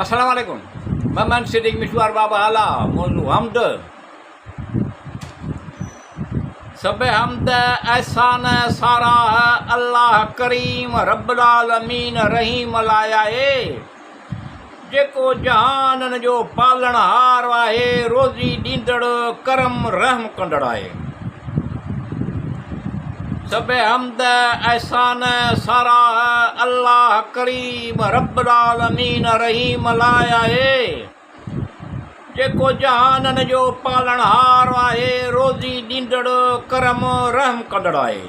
अस्सलाम वालेकुम। मैं सिद्दीक मिशवार बाबा आला मौजू हमद सब हमद एहसान सारा है अल्लाह करीम रब्बुल आलमीन रहीम लाया है जेको जहानन जो पालनहार आहे रोज़ी ॾींदड़ करम रहम कंदड़ आहे। सब हमद एहसान सारा है अल्लाह करीम रब्बुल आलमीन रहीम लाया है जेको जहानन जो पालनहार आहे रोज़ी ॾींदड़ करम रहम कंदड़ आहे।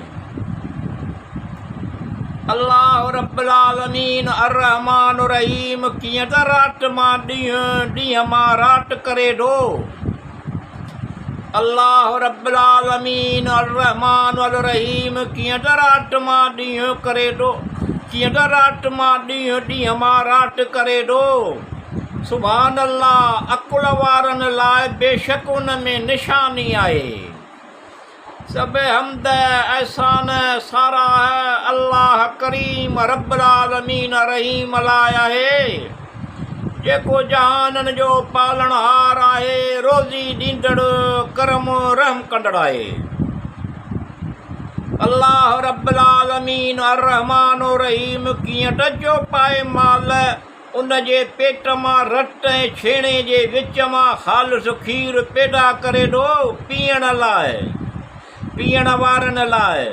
अल्लाह रब्बुल आलमीन अर्रहमान रहीम कीअं त रात मां ॾींहं मां रात करे थो। अल्लाह रब्बुल आलमीन अर्रहमान रहीम कीअं त रात मां ॾींहं करे थो, कीअं त रात मां ॾींहं मां रात करे थो। सुभान अल्लाह अकुल वारनि लाइ बेशक उन में निशानी आहे। सब हमद एहसान सारा है अल्लाह करीम रब्बुल आलमीन रहीम लाया है जेको जहानन जो पालनहार आहे रोज़ी ॾींदड़ करम रहम कंदड़ आहे। अल्लाह रब्बुल आलमीन अर्रहमान रहीम कीअं त चौपाए माल उन जे पेट मां रत ऐं छेणे जे विच मां ख़ालिस खीर पैदा करे थो पीअण लाइ, पीअण वारनि लाइ।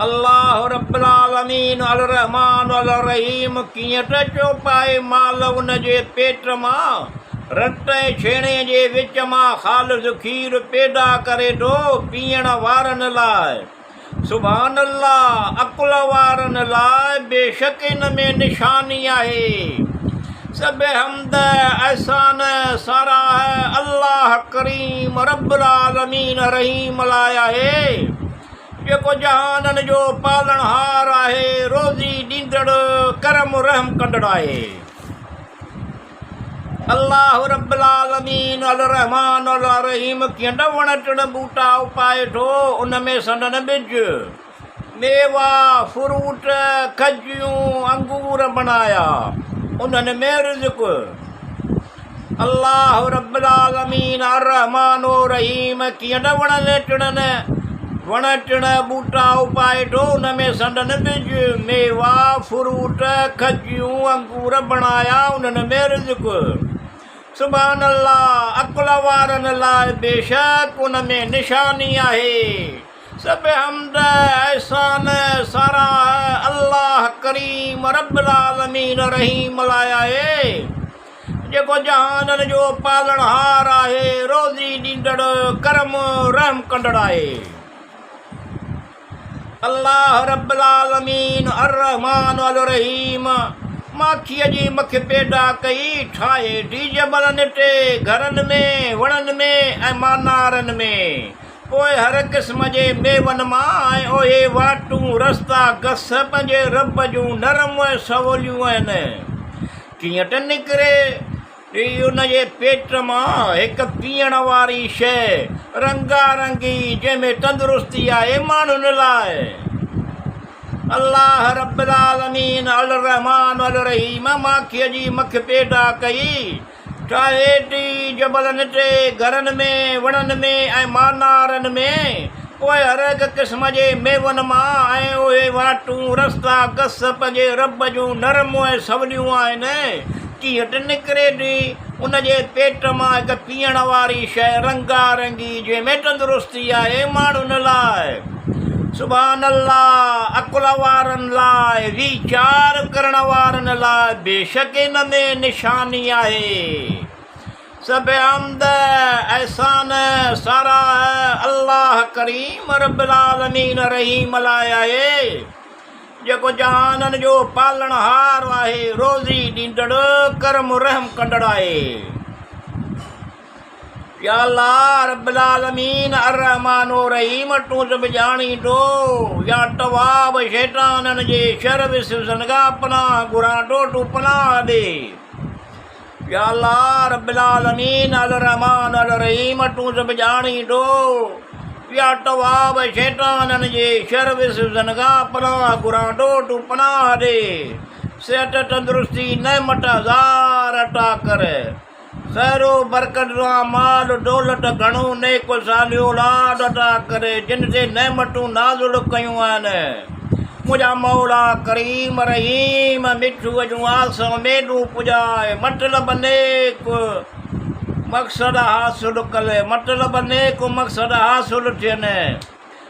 अल्लाह रब्बुल आलमीन अल रहमान अल रहीम कीअं त चौपाए माल उन जे पेट मां रत ऐं छेणे जे विच मां ख़ालिस खीर पैदा करे थो पीअण वारनि लाइ। सुभान अल्लाह अकुल वारनि लाइ बेशक इन में निशानी आहे। सब हमद एहसान सारा है अल्लाह करीम रब्बुल आलमीन रहीम लाया है जेको जहानन जो पालनहार आहे रोज़ी ॾींदड़ करम रहम कंदड़ आहे। अल्लाह रब्बुल आलमीन अल रहमान अल रहीम कीअं त वण टिण ॿूटा उपाए थो उन में संदन ॿिज मेवा फ्रूट खजियूं अंगूर बनाया उन्हनि में रिज़्क़। अल्लाह रब्बुल आलमीन अर्रहमान रहीम कीअं त वण टिण ॿूटा उपाए थो उन में संदन ॿिज मेवा फ्रूट खजियूं अंगूर बनाया उन्हनि में रिज़्क़। सुभान अल्लाह अकुल वारनि लाइ बेशक उन में निशानी आहे। सब हमद एहसान सारा है अल्लाह करीम रब्बुल आलमीन रहीम लाया है जेको जहानन जो पालनहार आहे रोज़ी ॾींदड़ करम रहम कंदड़ आहे। अल्लाह रब्बुल आलमीन अर्रहमान अल रहीम माखीअ जी मख पैदा कई ठाहे थी जबलनि ते घरनि में वणनि में ऐं मानारनि में पोइ हर क़िस्म जे मेवनि मां ऐं ओहे वाटूं रस्ता घस पंहिंजे रब जूं नरम ऐं सवलियूं आहिनि। कीअं त निकिरे उन जे पेट मां हिकु पीअण वारी शइ रंगारंगी जंहिंमें तंदुरुस्ती आहे माण्हुनि लाइ। अल्लाह रब्बुल आलमीन अल रहमान अल रहीम माखीअ जी मख पैदा कई ठाहे थी जबलनि ते घरनि में वणनि में ऐं मानारनि में पोइ हर हिकु क़िस्म जे मेवनि मां ऐं उहे वाटूं रस्ता घस पंहिंजे रब जूं नरम ऐं सवलियूं आहिनि। कीअं त निकिरे थी उन जे पेट मां हिकु पीअण वारी शइ रंगारंगी जंहिंमें तंदुरुस्ती आहे माण्हुनि लाइ। सुभान अल्लाह अकुल वारनि लाइ वीचार करण वारनि लाइ बेशक इन में निशानी आहे। सब हमद एहसान सारा है अल्लाह करीम रब्बुल आलमीन रहीम लाया है जेको जहानन जो पालनहार आहे रोज़ी ॾींदड़ करम रहम कंदड़ आहे। या अल्लाह रब्बुल आलमीन अर्रहमान रहीम तूं सभु ॼाणी थो या तवाब शैताननि जे शर विसवसनि खां पनाह घुरां थो तूं पनाह ॾे। या अल्लाह रब्बुल आलमीन अर्रहमान रहीम तूं सभु ॼाणी थो या तवाब शैताननि जे शर विसवसनि खां पनाह घुरां थो तूं पनाह ॾे। सेहत तंदुरुस्ती नेमत हज़ार अता करे। खैरो बरकत माल दौलत घणो नेक सालियो औलाद अता करे। जिन ते नेमतूं नाज़ुल कयूं आहिनि मुंहिंजा मौला करीम रहीम मिठूअ जूं आस उमेदूं पुॼाए। मतिलब नेक मक़सद हासिल कले, मतिलब नेक मक़सद हासिल थियनि।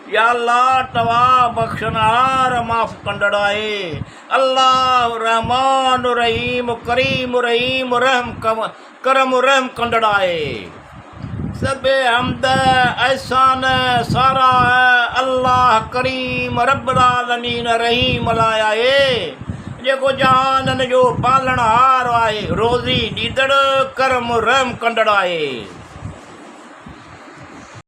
या अल्लाह तव्हां बख़्शनहार माफ़ कंदड़ आहे। अल्लाह रहमान रहीम करीम रहीम करम रहम कंदड़ आहे। सबे हमद एहसान सारा अल्लाह करीम रब्बुल आलमीन रहीम लाइ आहे, जेको जहाननि जो पालणहार आहे, रोज़ी ॾींदड़ करम रहम कंदड़ आहे।